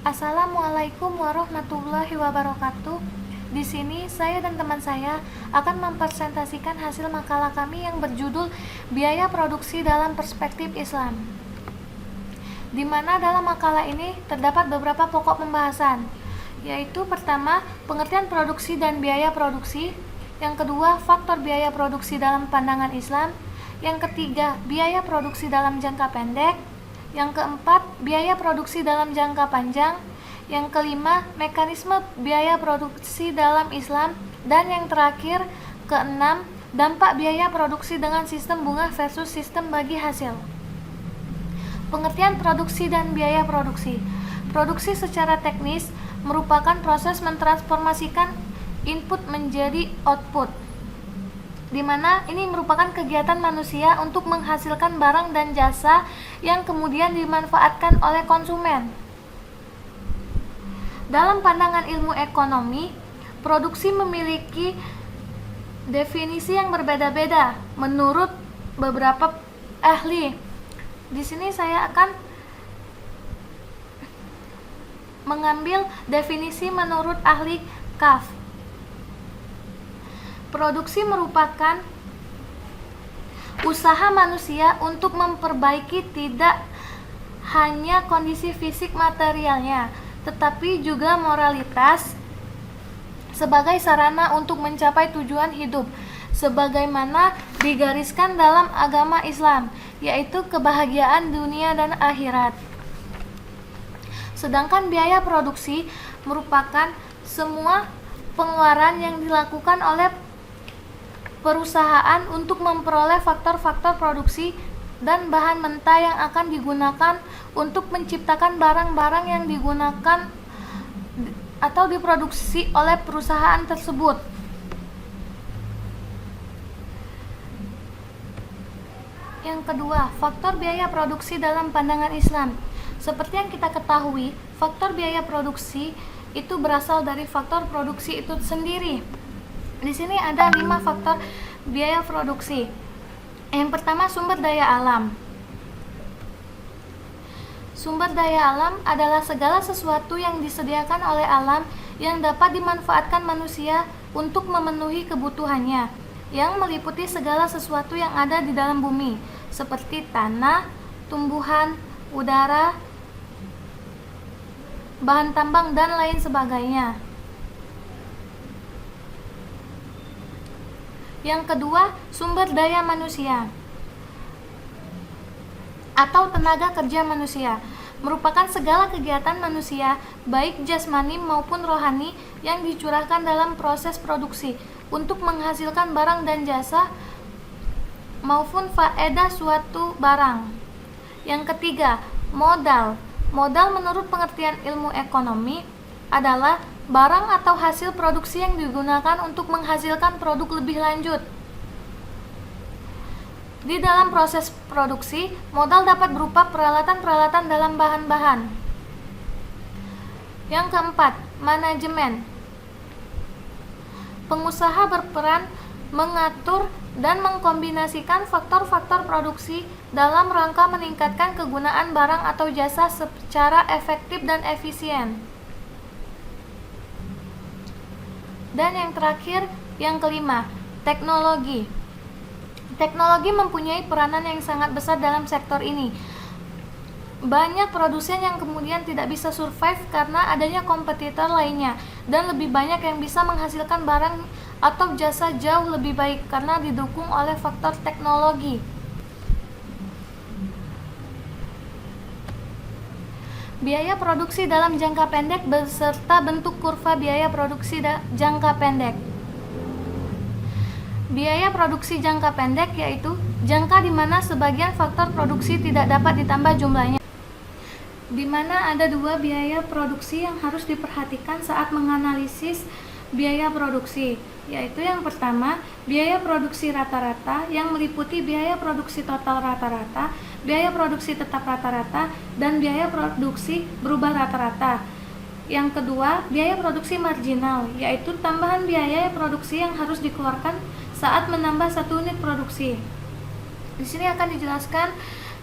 Assalamualaikum warahmatullahi wabarakatuh. Di sini saya dan teman saya akan mempresentasikan hasil makalah kami yang berjudul Biaya Produksi dalam Perspektif Islam. Di mana dalam makalah ini terdapat beberapa pokok pembahasan, yaitu pertama, pengertian produksi dan biaya produksi. Yang kedua, faktor biaya produksi dalam pandangan Islam. Yang ketiga, biaya produksi dalam jangka pendek. Yang keempat, biaya produksi dalam jangka panjang. Yang kelima, mekanisme biaya produksi dalam Islam. Dan yang terakhir, keenam, dampak biaya produksi dengan sistem bunga versus sistem bagi hasil. Pengertian produksi dan biaya produksi. Produksi secara teknis merupakan proses mentransformasikan input menjadi output, di mana ini merupakan kegiatan manusia untuk menghasilkan barang dan jasa yang kemudian dimanfaatkan oleh konsumen. Dalam pandangan ilmu ekonomi, produksi memiliki definisi yang berbeda-beda menurut beberapa ahli. Di sini saya akan mengambil definisi menurut ahli KAF. Produksi merupakan usaha manusia untuk memperbaiki tidak hanya kondisi fisik materialnya, tetapi juga moralitas sebagai sarana untuk mencapai tujuan hidup, sebagaimana digariskan dalam agama Islam, yaitu kebahagiaan dunia dan akhirat. Sedangkan biaya produksi merupakan semua pengeluaran yang dilakukan oleh perusahaan untuk memperoleh faktor-faktor produksi dan bahan mentah yang akan digunakan untuk menciptakan barang-barang yang digunakan atau diproduksi oleh perusahaan tersebut. Yang kedua, faktor biaya produksi dalam pandangan Islam. Seperti yang kita ketahui, faktor biaya produksi itu berasal dari faktor produksi itu sendiri. Di sini ada 5 faktor biaya produksi. Yang pertama, sumber daya alam. Sumber daya alam adalah segala sesuatu yang disediakan oleh alam yang dapat dimanfaatkan manusia untuk memenuhi kebutuhannya, yang meliputi segala sesuatu yang ada di dalam bumi, seperti tanah, tumbuhan, udara, bahan tambang, dan lain sebagainya. Yang kedua, sumber daya manusia atau tenaga kerja manusia merupakan segala kegiatan manusia, baik jasmani maupun rohani, yang dicurahkan dalam proses produksi untuk menghasilkan barang dan jasa maupun faedah suatu barang. Yang ketiga, modal. Modal menurut pengertian ilmu ekonomi adalah barang atau hasil produksi yang digunakan untuk menghasilkan produk lebih lanjut. Di dalam proses produksi, modal dapat berupa peralatan-peralatan dalam bahan-bahan. Yang keempat, manajemen. Pengusaha berperan mengatur dan mengkombinasikan faktor-faktor produksi dalam rangka meningkatkan kegunaan barang atau jasa secara efektif dan efisien. Dan yang terakhir, yang kelima, teknologi. Teknologi mempunyai peranan yang sangat besar dalam sektor ini. Banyak produsen yang kemudian tidak bisa survive karena adanya kompetitor lainnya, dan lebih banyak yang bisa menghasilkan barang atau jasa jauh lebih baik karena didukung oleh faktor teknologi. Biaya produksi dalam jangka pendek beserta bentuk kurva biaya produksi jangka pendek. Biaya produksi jangka pendek yaitu jangka di mana sebagian faktor produksi tidak dapat ditambah jumlahnya. Di mana ada 2 biaya produksi yang harus diperhatikan saat menganalisis biaya produksi, yaitu yang pertama, biaya produksi rata-rata yang meliputi biaya produksi total rata-rata, biaya produksi tetap rata-rata, dan biaya produksi berubah rata-rata. Yang kedua, biaya produksi marginal, yaitu tambahan biaya produksi yang harus dikeluarkan saat menambah 1 unit produksi. Di sini akan dijelaskan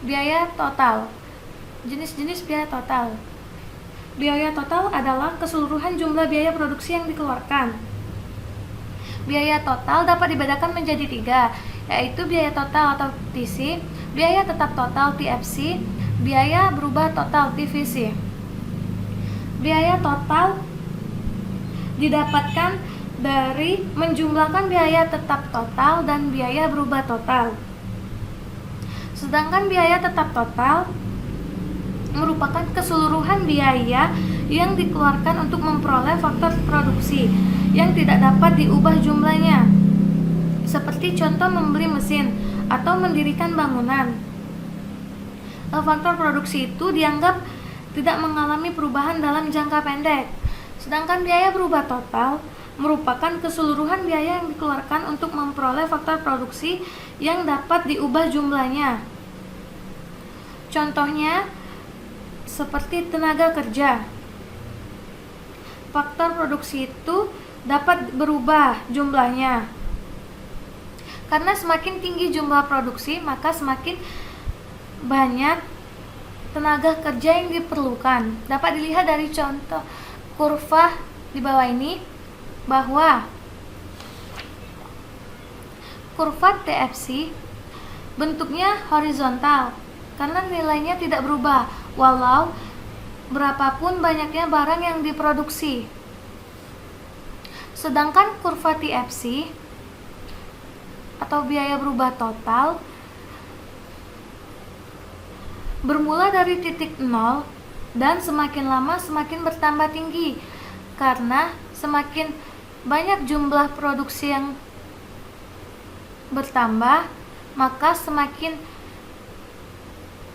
biaya total, jenis-jenis biaya total. Biaya total adalah keseluruhan jumlah biaya produksi yang dikeluarkan. Biaya total dapat dibedakan menjadi 3, yaitu biaya total atau TC, biaya tetap total TFC, biaya berubah total TVC. Biaya total didapatkan dari menjumlahkan biaya tetap total dan biaya berubah total. Sedangkan biaya tetap total merupakan keseluruhan biaya yang dikeluarkan untuk memperoleh faktor produksi yang tidak dapat diubah jumlahnya, seperti contoh membeli mesin atau mendirikan bangunan. Faktor produksi itu dianggap tidak mengalami perubahan dalam jangka pendek. Sedangkan biaya berubah total merupakan keseluruhan biaya yang dikeluarkan untuk memperoleh faktor produksi yang dapat diubah jumlahnya. Contohnya seperti tenaga kerja. Faktor produksi itu dapat berubah jumlahnya. Karena semakin tinggi jumlah produksi, maka semakin banyak tenaga kerja yang diperlukan. Dapat dilihat dari contoh kurva di bawah ini bahwa kurva TFC bentuknya horizontal karena nilainya tidak berubah walau berapapun banyaknya barang yang diproduksi. Sedangkan kurva TFC atau biaya berubah total bermula dari titik nol dan semakin lama semakin bertambah tinggi karena semakin banyak jumlah produksi yang bertambah, maka semakin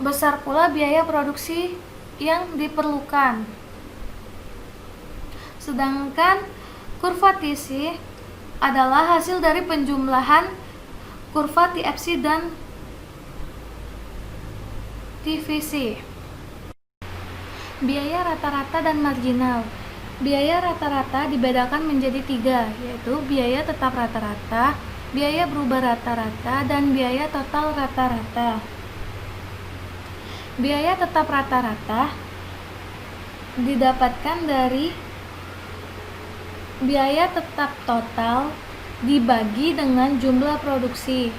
besar pula biaya produksi yang diperlukan. Sedangkan kurva TC adalah hasil dari penjumlahan kurva TFC dan TVC. Biaya rata-rata dan marginal. Biaya rata-rata dibedakan menjadi 3, yaitu biaya tetap rata-rata, biaya berubah rata-rata, dan biaya total rata-rata. Biaya tetap rata-rata didapatkan dari biaya tetap total dibagi dengan jumlah produksi.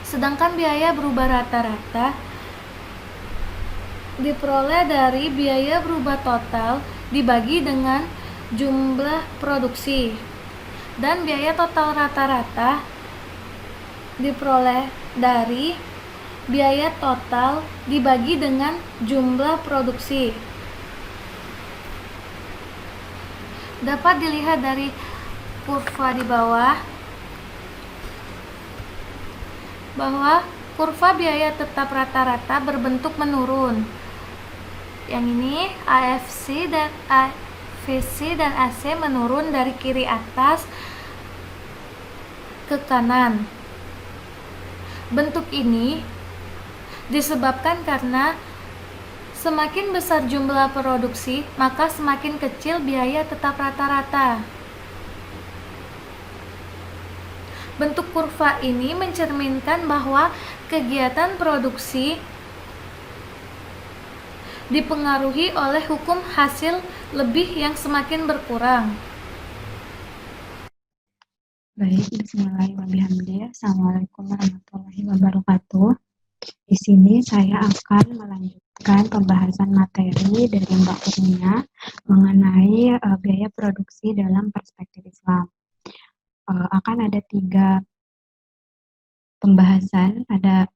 Sedangkan biaya berubah rata-rata diperoleh dari biaya berubah total dibagi dengan jumlah produksi. Dan biaya total rata-rata diperoleh dari biaya total dibagi dengan jumlah produksi. Dapat dilihat dari kurva di bawah bahwa kurva biaya tetap rata-rata berbentuk menurun. Yang ini AFC dan AVC dan AC menurun dari kiri atas ke kanan. Bentuk ini disebabkan karena semakin besar jumlah produksi, maka semakin kecil biaya tetap rata-rata. Bentuk kurva ini mencerminkan bahwa kegiatan produksi dipengaruhi oleh hukum hasil lebih yang semakin berkurang. Baik, bismillahirrahmanirrahim. Assalamualaikum warahmatullahi wabarakatuh. Di sini saya akan melanjutkan pembahasan materi dari Mbak Kurnia mengenai biaya produksi dalam perspektif Islam. Akan ada 3 pembahasan,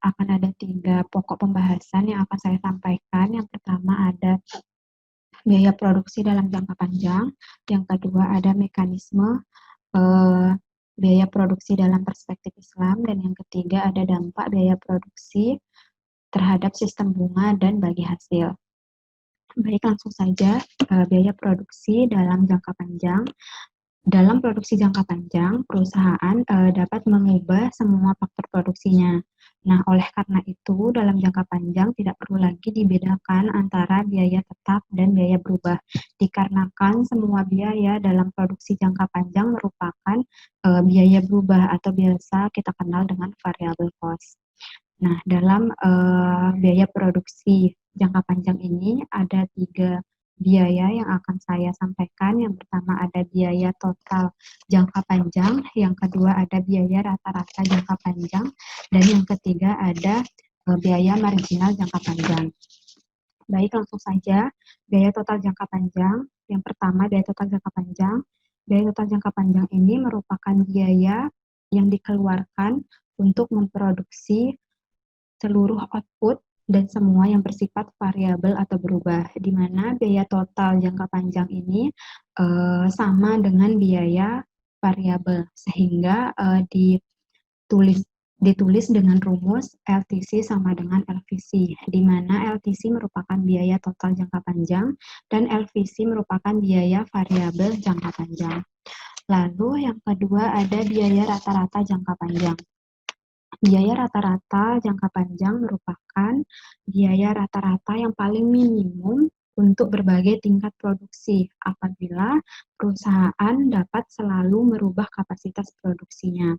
akan ada 3 pokok pembahasan yang akan saya sampaikan. Yang pertama ada biaya produksi dalam jangka panjang, yang kedua ada mekanisme biaya produksi dalam perspektif Islam, dan yang ketiga ada dampak biaya produksi terhadap sistem bunga dan bagi hasil. Baik, langsung saja. Biaya produksi dalam jangka panjang. Dalam produksi jangka panjang, perusahaan dapat mengubah semua faktor produksinya. Nah, oleh karena itu, dalam jangka panjang tidak perlu lagi dibedakan antara biaya tetap dan biaya berubah, dikarenakan semua biaya dalam produksi jangka panjang merupakan biaya berubah atau biasa kita kenal dengan variable cost. Nah, dalam biaya produksi jangka panjang ini ada 3 biaya yang akan saya sampaikan. Yang pertama ada biaya total jangka panjang, yang kedua ada biaya rata-rata jangka panjang, dan yang ketiga ada biaya marginal jangka panjang. Baik, langsung saja. Biaya total jangka panjang. Yang pertama, biaya total jangka panjang. Biaya total jangka panjang ini merupakan biaya yang dikeluarkan untuk memproduksi seluruh output dan semua yang bersifat variabel atau berubah, di mana biaya total jangka panjang ini sama dengan biaya variabel, sehingga ditulis dengan rumus LTC sama dengan LVC, di mana LTC merupakan biaya total jangka panjang dan LVC merupakan biaya variabel jangka panjang. Lalu yang kedua ada biaya rata-rata jangka panjang. Biaya rata-rata jangka panjang merupakan biaya rata-rata yang paling minimum untuk berbagai tingkat produksi apabila perusahaan dapat selalu merubah kapasitas produksinya.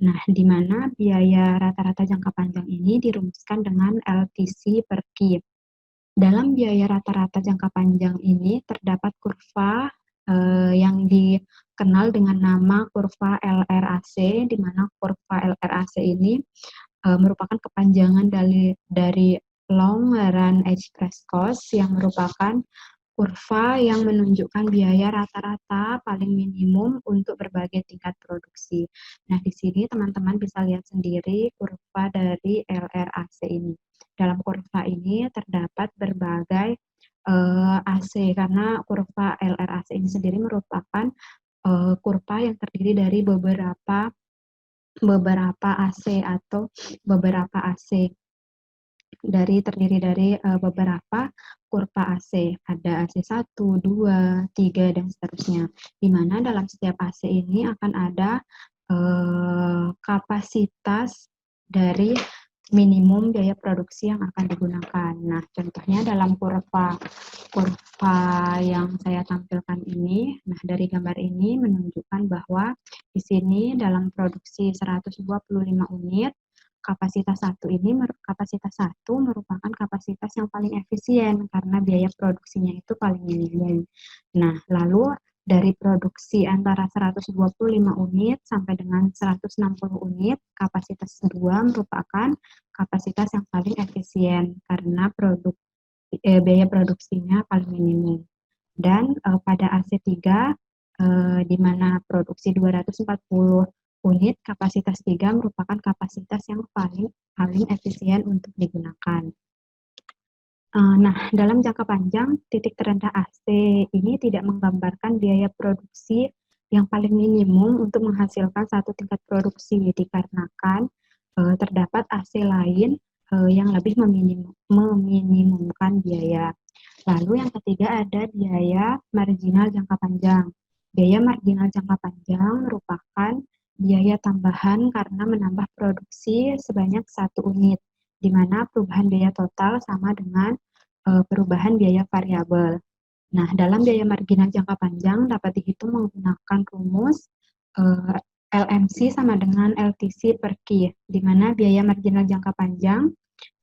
Nah, di mana biaya rata-rata jangka panjang ini dirumuskan dengan LTC per Q. Dalam biaya rata-rata jangka panjang ini terdapat kurva yang dikenal dengan nama kurva LRAC, di mana kurva LRAC ini merupakan kepanjangan dari long run express cost, yang merupakan kurva yang menunjukkan biaya rata-rata paling minimum untuk berbagai tingkat produksi. Nah, di sini teman-teman bisa lihat sendiri kurva dari LRAC ini. Dalam kurva ini terdapat berbagai AC, karena kurva LRAC ini sendiri merupakan kurva yang terdiri dari beberapa AC atau beberapa AC terdiri dari beberapa kurva AC. Ada AC 1, 2, 3, dan seterusnya. Di mana dalam setiap AC ini akan ada kapasitas dari minimum biaya produksi yang akan digunakan. Nah, contohnya dalam kurva yang saya tampilkan ini, nah dari gambar ini menunjukkan bahwa di sini dalam produksi 125 unit, kapasitas satu merupakan kapasitas yang paling efisien karena biaya produksinya itu paling minim. Nah, lalu dari produksi antara 125 unit sampai dengan 160 unit, kapasitas 2 merupakan kapasitas yang paling efisien karena biaya produksinya paling minimum. Dan pada AC3 di mana produksi 240 unit, kapasitas 3 merupakan kapasitas yang paling efisien untuk digunakan. Nah, dalam jangka panjang, titik terendah AC ini tidak menggambarkan biaya produksi yang paling minimum untuk menghasilkan satu tingkat produksi, dikarenakan terdapat AC lain yang lebih meminimumkan biaya. Lalu yang ketiga ada biaya marginal jangka panjang. Biaya marginal jangka panjang merupakan biaya tambahan karena menambah produksi sebanyak 1 unit, di mana perubahan biaya total sama dengan perubahan biaya variabel. Nah, dalam biaya marginal jangka panjang dapat dihitung menggunakan rumus LMC sama dengan LTC per Q, di mana biaya marginal jangka panjang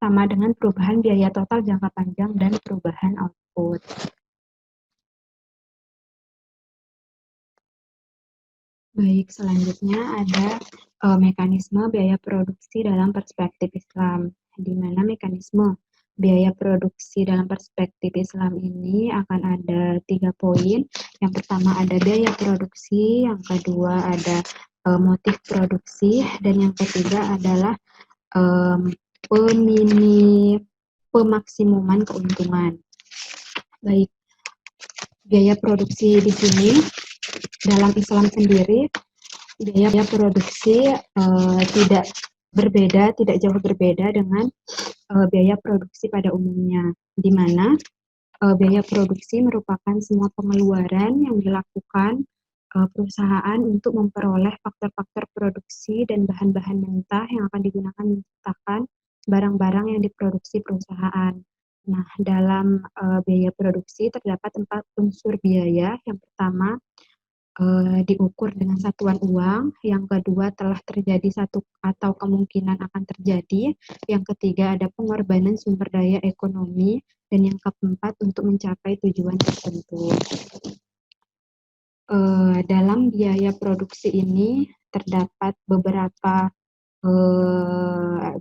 sama dengan perubahan biaya total jangka panjang dan perubahan output. Baik, selanjutnya ada mekanisme biaya produksi dalam perspektif Islam, di mana mekanisme biaya produksi dalam perspektif Islam ini akan ada 3 poin. Yang pertama ada biaya produksi, yang kedua ada motif produksi, dan yang ketiga adalah pemaksimuman keuntungan. Baik, biaya produksi di sini dalam Islam sendiri, biaya produksi tidak jauh berbeda dengan biaya produksi pada umumnya, di mana biaya produksi merupakan semua pengeluaran yang dilakukan perusahaan untuk memperoleh faktor-faktor produksi dan bahan-bahan mentah yang akan digunakan menciptakan barang-barang yang diproduksi perusahaan. Nah, dalam biaya produksi terdapat 4 unsur biaya. Yang pertama diukur dengan satuan uang, yang kedua telah terjadi satu atau kemungkinan akan terjadi, yang ketiga ada pengorbanan sumber daya ekonomi, dan yang keempat untuk mencapai tujuan tertentu. Dalam biaya produksi ini terdapat beberapa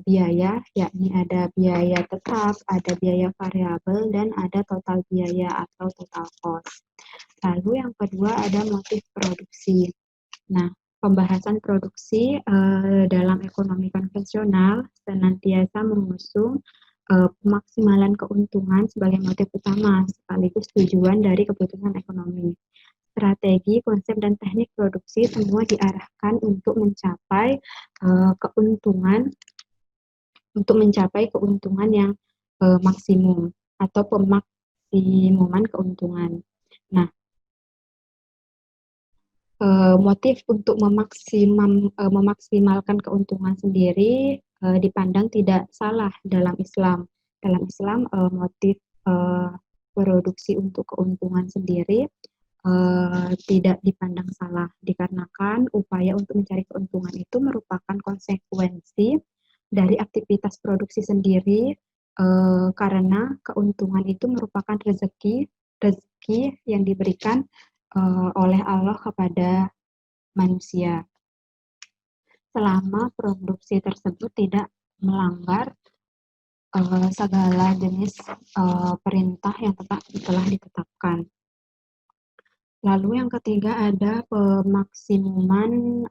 biaya, yakni ada biaya tetap, ada biaya variabel, dan ada total biaya atau total cost. Lalu yang kedua ada motif produksi. Nah, pembahasan produksi dalam ekonomi konvensional senantiasa mengusung pemaksimalan keuntungan sebagai motif utama sekaligus tujuan dari keputusan ekonomi. Strategi, konsep, dan teknik produksi semua diarahkan untuk mencapai keuntungan yang maksimum atau pemaksimuman keuntungan. Nah, motif untuk memaksimalkan keuntungan sendiri dipandang tidak salah dalam Islam. Dalam Islam, motif produksi untuk keuntungan sendiri tidak dipandang salah, dikarenakan upaya untuk mencari keuntungan itu merupakan konsekuensi dari aktivitas produksi sendiri, karena keuntungan itu merupakan rezeki yang diberikan oleh Allah kepada manusia. Selama produksi tersebut tidak melanggar segala jenis perintah yang telah ditetapkan. Lalu yang ketiga ada pemaksimuman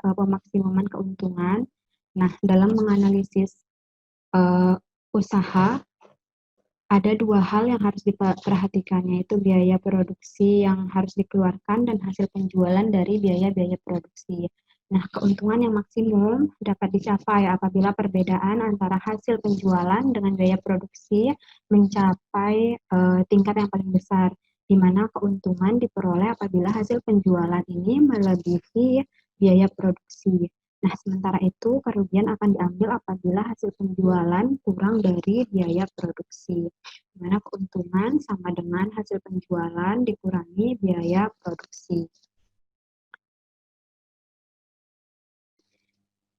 keuntungan. Nah, dalam menganalisis usaha ada dua hal yang harus diperhatikan, yaitu biaya produksi yang harus dikeluarkan dan hasil penjualan dari biaya-biaya produksi. Nah, keuntungan yang maksimum dapat dicapai apabila perbedaan antara hasil penjualan dengan biaya produksi mencapai tingkat yang paling besar, di mana keuntungan diperoleh apabila hasil penjualan ini melebihi biaya produksi. Nah, sementara itu kerugian akan diambil apabila hasil penjualan kurang dari biaya produksi, di mana keuntungan sama dengan hasil penjualan dikurangi biaya produksi.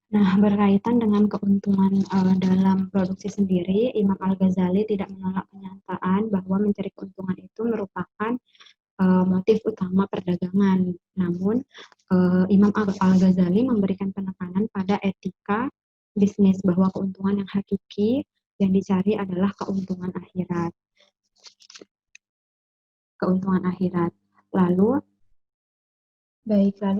Nah, berkaitan dengan keuntungan dalam produksi sendiri, Imam Al-Ghazali tidak menolak kenyataan bahwa mencari keuntungan itu merupakan motif utama perdagangan. Namun, Imam Al-Ghazali memberikan penekanan pada etika bisnis bahwa keuntungan yang hakiki yang dicari adalah keuntungan akhirat. Lalu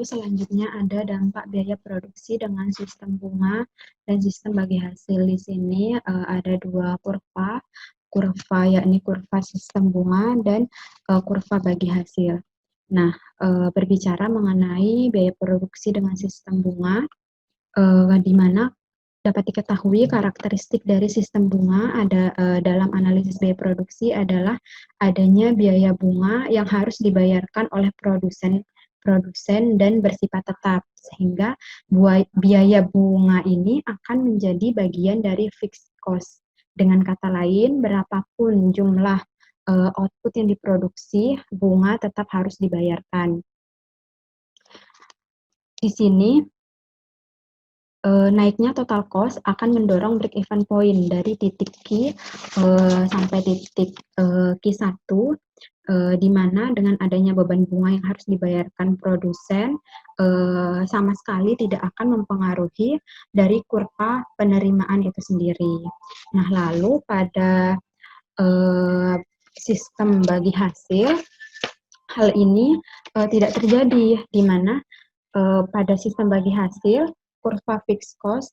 selanjutnya ada dampak biaya produksi dengan sistem bunga dan sistem bagi hasil. Di sini ada dua kurva yakni kurva sistem bunga dan kurva bagi hasil. Nah, berbicara mengenai biaya produksi dengan sistem bunga, di mana dapat diketahui karakteristik dari sistem bunga ada dalam analisis biaya produksi adalah adanya biaya bunga yang harus dibayarkan oleh produsen dan bersifat tetap, sehingga biaya bunga ini akan menjadi bagian dari fixed cost. Dengan kata lain, berapapun jumlah output yang diproduksi, bunga tetap harus dibayarkan. Di sini naiknya total cost akan mendorong break even point dari titik Q sampai titik Q1, di mana dengan adanya beban bunga yang harus dibayarkan produsen sama sekali tidak akan mempengaruhi dari kurva penerimaan itu sendiri. Nah, lalu pada sistem bagi hasil, hal ini tidak terjadi, di mana pada sistem bagi hasil kurva fixed cost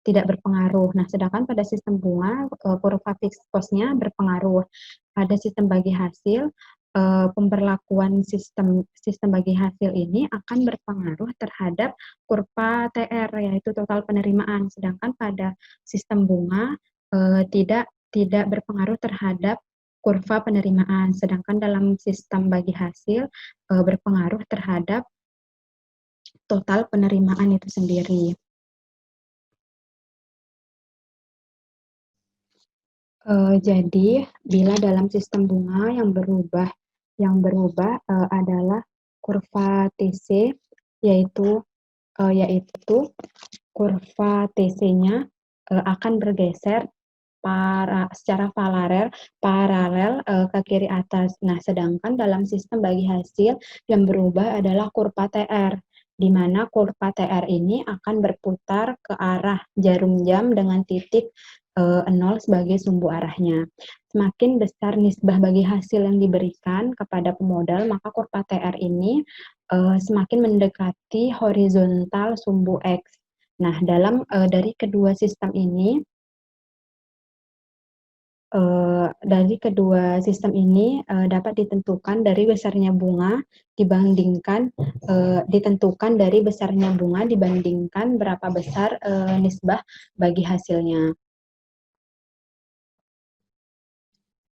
tidak berpengaruh. Nah, sedangkan pada sistem bunga kurva fixed cost-nya berpengaruh. Pada sistem bagi hasil, pemberlakuan sistem bagi hasil ini akan berpengaruh terhadap kurva TR, yaitu total penerimaan. Sedangkan pada sistem bunga tidak berpengaruh terhadap kurva penerimaan. Sedangkan dalam sistem bagi hasil berpengaruh terhadap total penerimaan itu sendiri. Jadi, bila dalam sistem bunga yang berubah adalah kurva TC, yaitu kurva TC-nya akan bergeser secara paralel ke kiri atas. Nah, sedangkan dalam sistem bagi hasil yang berubah adalah kurva TR, di mana kurva TR ini akan berputar ke arah jarum jam dengan titik 0 sebagai sumbu arahnya. Semakin besar nisbah bagi hasil yang diberikan kepada pemodal, maka kurva TR ini semakin mendekati horizontal sumbu X. Nah, dari kedua sistem ini dapat ditentukan dari besarnya bunga dibandingkan berapa besar nisbah bagi hasilnya.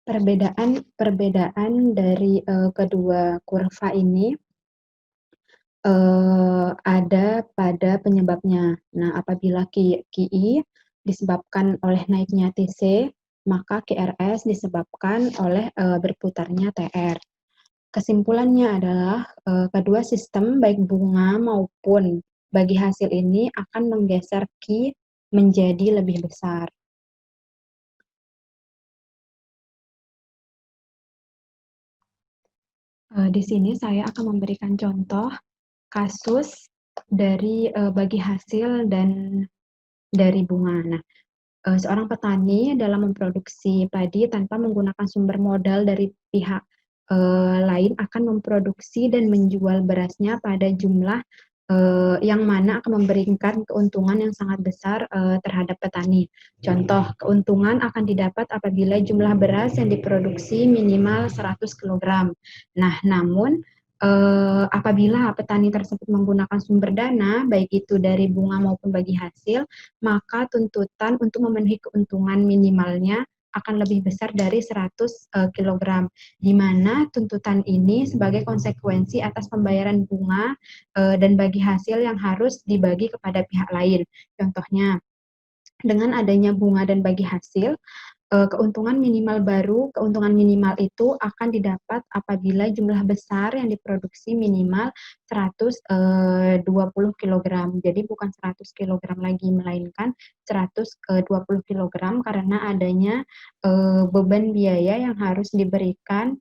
Perbedaan dari kedua kurva ini ada pada penyebabnya. Nah, apabila QI disebabkan oleh naiknya TC, maka QRS disebabkan oleh berputarnya TR. Kesimpulannya adalah kedua sistem baik bunga maupun bagi hasil ini akan menggeser Q menjadi lebih besar. Di sini saya akan memberikan contoh kasus dari bagi hasil dan dari bunga. Nah, seorang petani dalam memproduksi padi tanpa menggunakan sumber modal dari pihak lain akan memproduksi dan menjual berasnya pada jumlah yang mana akan memberikan keuntungan yang sangat besar terhadap petani. Contoh, keuntungan akan didapat apabila jumlah beras yang diproduksi minimal 100 kg. Nah, namun apabila petani tersebut menggunakan sumber dana, baik itu dari bunga maupun bagi hasil, maka tuntutan untuk memenuhi keuntungan minimalnya akan lebih besar dari 100 kg, di mana tuntutan ini sebagai konsekuensi atas pembayaran bunga dan bagi hasil yang harus dibagi kepada pihak lain. Contohnya, dengan adanya bunga dan bagi hasil, keuntungan minimal itu akan didapat apabila jumlah besar yang diproduksi minimal 120 kg. Jadi bukan 100 kg lagi, melainkan 120 kg karena adanya beban biaya yang harus diberikan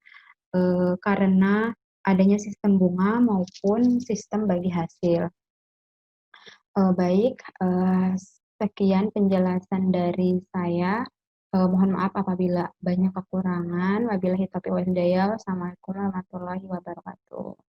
karena adanya sistem bunga maupun sistem bagi hasil. Baik, sekian penjelasan dari saya. Mohon maaf apabila banyak kekurangan. Wabillahi taufiq wal hidayah. Wassalamualaikum warahmatullahi wabarakatuh.